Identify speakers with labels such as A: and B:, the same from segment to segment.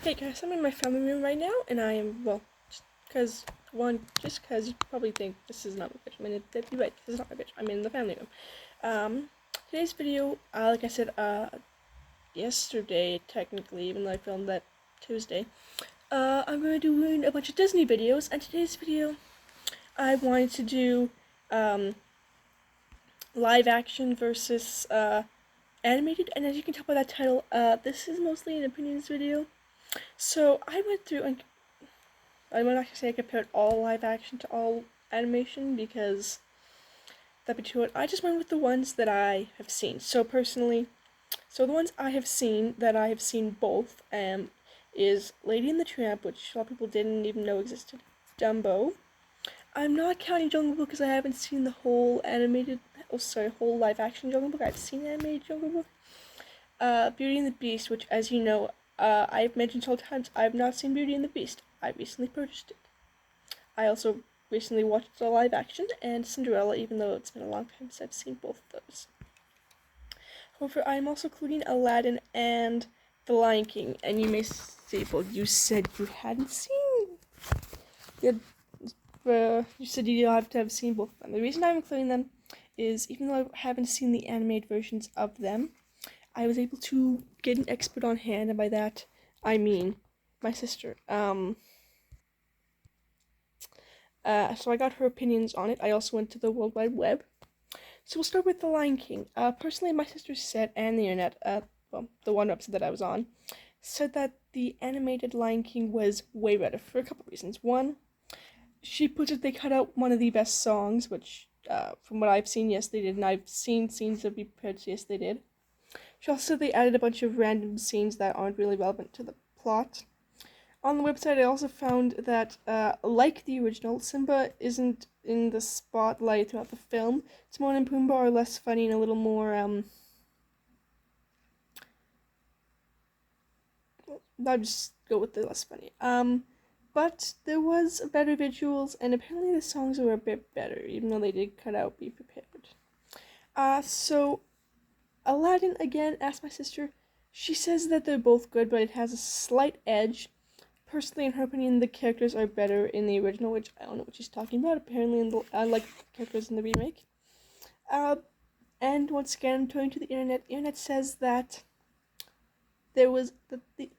A: Hey guys, I'm in my family room right now, and I am, well, just because you probably think this is not my bedroom, and you're right, this is not my bedroom, I'm in the family room. Today's video, like I said, yesterday, technically, even though I filmed that Tuesday, I'm going to be doing a bunch of Disney videos, and today's video, I wanted to do, live action versus, animated, and as you can tell by that title, this is mostly an opinions video. So I went through and I'm not actually say I compared all live action to all animation because that'd be too hard. I just went with the ones that I have seen. So personally, the ones I have seen that I have seen both is Lady and the Tramp, which a lot of people didn't even know existed. Dumbo. I'm not counting Jungle Book because I haven't seen the whole whole live action Jungle Book. I've seen animated Jungle Book. Beauty and the Beast, which, as you know, I've mentioned several times, I've not seen Beauty and the Beast. I recently purchased it. I also recently watched the live action and Cinderella, even though it's been a long time since I've seen both of those. However, I'm also including Aladdin and The Lion King, and you may say, well, you said you hadn't seen. You said you have to have seen both of them. The reason I'm including them is, even though I haven't seen the animated versions of them, I was able to get an expert on hand, and by that I mean my sister. So I got her opinions on it. I also went to the World Wide Web. So we'll start with The Lion King. Personally, my sister said, and the internet, the one website that I was on, said that the animated Lion King was way better for a couple reasons. One, she puts it they cut out one of the best songs, which, from what I've seen, yes, they did, and I've seen scenes that be prepared, yes, they did. She also said they added a bunch of random scenes that aren't really relevant to the plot. On the website, I also found that, like the original, Simba isn't in the spotlight throughout the film. Timon and Pumbaa are less funny and a little more, I'll just go with the less funny. But there was better visuals, and apparently the songs were a bit better, even though they did cut out Be Prepared. So Aladdin, again, asked my sister. She says that they're both good, but it has a slight edge. Personally, in her opinion, the characters are better in the original, which I don't know what she's talking about. Apparently, like characters in the remake. And once again, I'm turning to the internet. The internet says that the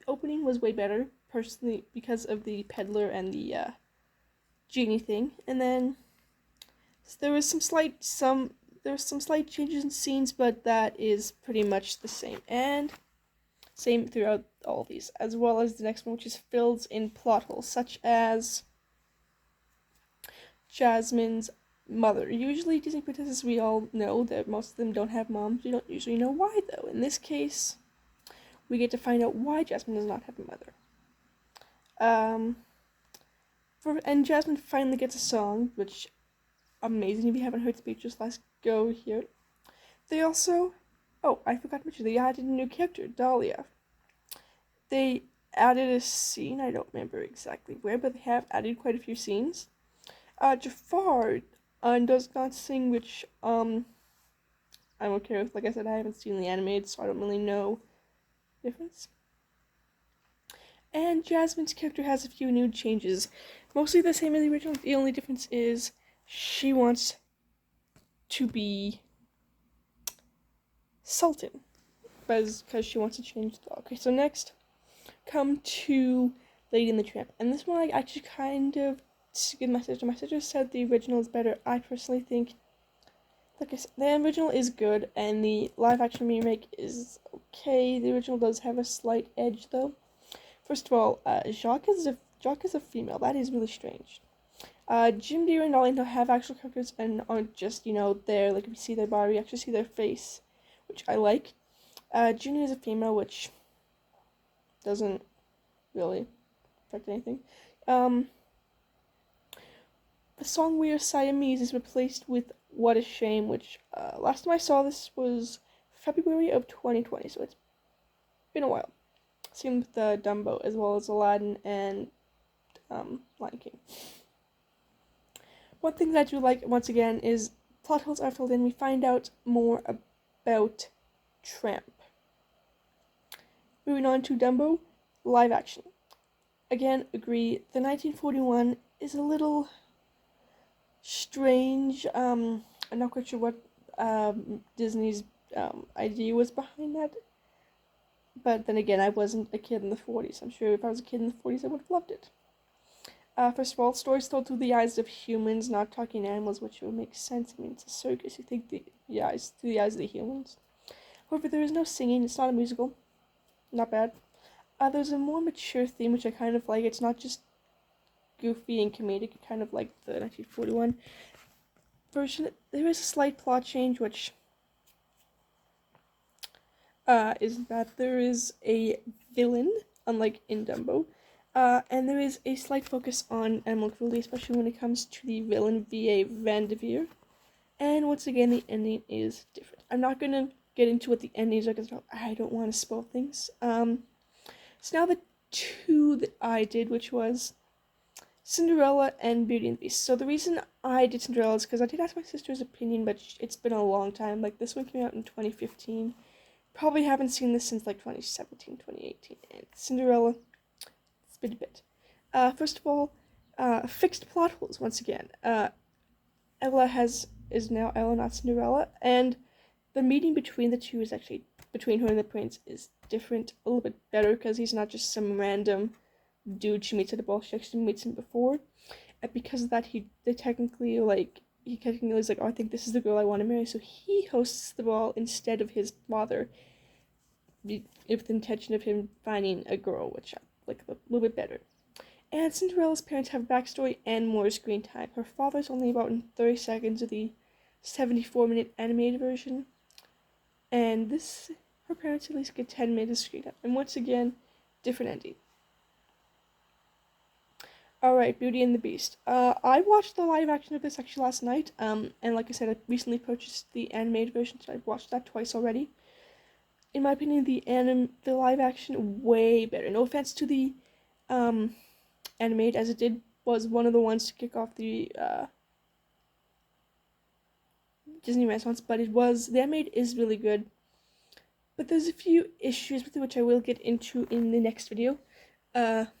A: opening was way better, personally, because of the peddler and the genie thing. And then there was some slight changes in scenes, but that is pretty much the same. And same throughout all of these, as well as the next one, which is filled in plot holes, such as Jasmine's mother. Usually Disney princesses, we all know that most of them don't have moms. We don't usually know why, though. In this case, we get to find out why Jasmine does not have a mother. And Jasmine finally gets a song, which, amazing. If you haven't heard Speechless, let's go hear it. They also, I forgot to mention, they added a new character, Dahlia. They added a scene, I don't remember exactly where, but they have added quite a few scenes. Jafar does not sing, which I'm okay with. Like I said, I haven't seen the animated, so I don't really know the difference. And Jasmine's character has a few new changes, mostly the same as the original. The only difference is she wants to be Sultan, because she wants to change the law. Okay, so next, come to Lady and the Tramp, and this one I actually kind of give my sister. My sister said the original is better. I personally think, like I said, the original is good, and the live-action remake is okay. The original does have a slight edge, though. First of all, Jacques is a female. That is really strange. Jim Deere and Dolly have actual characters and aren't just, there. Like, if you see their body, you actually see their face, which I like. Junior is a female, which doesn't really affect anything. The song We Are Siamese is replaced with What a Shame, which last time I saw this was February of 2020, so it's been a while. Same with Dumbo, as well as Aladdin and Lion King. One thing that I do like, once again, is plot holes are filled in. We find out more about Tramp. Moving on to Dumbo, live action. again, agree. The 1941 is a little strange. I'm not quite sure what Disney's idea was behind that. But then again, I wasn't a kid in the 40s. I'm sure if I was a kid in the 40s, I would have loved it. First of all, stories told through the eyes of humans, not talking animals, which would make sense. I mean, it's a circus. You think the eyes through the eyes of the humans. However, there is no singing. It's not a musical. Not bad. There's a more mature theme, which I kind of like. It's not just goofy and comedic. I kind of like the 1941 version. There is a slight plot change, which isn't bad. There is a villain, unlike in Dumbo. And there is a slight focus on animal cruelty, especially when it comes to the villain V.A. Vanderveer. And once again, the ending is different. I'm not gonna get into what the endings are because I don't want to spoil things. So now the two that I did, which was Cinderella and Beauty and the Beast. So the reason I did Cinderella is because I did ask my sister's opinion, but it's been a long time. Like, this one came out in 2015. Probably haven't seen this since like 2017, 2018. And Cinderella, it's been a bit. First of all, fixed plot holes once again. Ella is now Ella, not Cinderella, and the meeting between the two is actually between her and the prince is different, a little bit better because he's not just some random dude she meets at a ball. She actually meets him before, and because of that, he technically is like, oh, I think this is the girl I want to marry. So he hosts the ball instead of his father, with the intention of him finding a girl, which I like a little bit better. And Cinderella's parents have backstory and more screen time. Her father's only about in 30 seconds of the 74-minute animated version. And her parents at least get 10 minutes of screen time. And once again, different ending. Alright, Beauty and the Beast. I watched the live action of this actually last night. And like I said, I recently purchased the animated version, so I've watched that twice already. In my opinion, the live action way better. No offense to the animated, as it was one of the ones to kick off the Disney Renaissance, but the animated is really good. But there's a few issues with it, which I will get into in the next video. First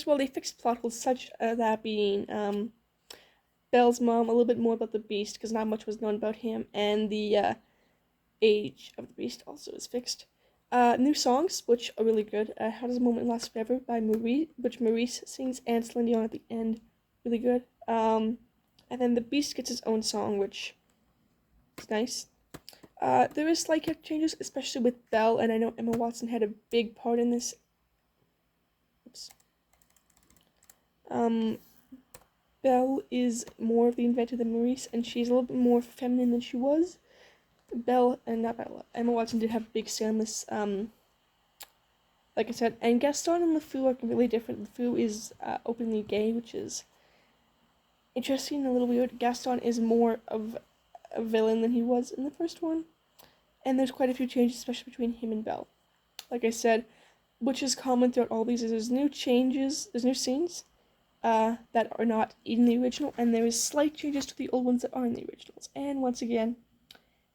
A: of all, they fixed plot holes such that being Belle's mom, a little bit more about the Beast, because not much was known about him, and the age of the Beast also is fixed. New songs, which are really good. How Does a Moment Last Forever by Maurice, which Maurice sings, and Celine Dion at the end. Really good. And then the Beast gets his own song, which is nice. There is slight changes, especially with Belle, and I know Emma Watson had a big part in this. Oops. Belle is more of the inventor than Maurice, and she's a little bit more feminine than she was. Emma Watson did have a big say on this, like I said, and Gaston and LeFou are completely different. LeFou is openly gay, which is interesting and a little weird. Gaston is more of a villain than he was in the first one, and there's quite a few changes, especially between him and Belle. Like I said, which is common throughout all these, is there's new scenes that are not in the original, and there is slight changes to the old ones that are in the originals. And once again,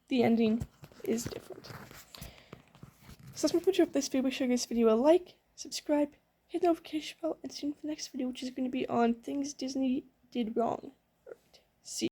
A: the ending is different. So that's my picture of this video. Make sure you give this video a like, subscribe, hit the notification bell, and see you in the next video, which is going to be on things Disney did wrong. Alright, see you.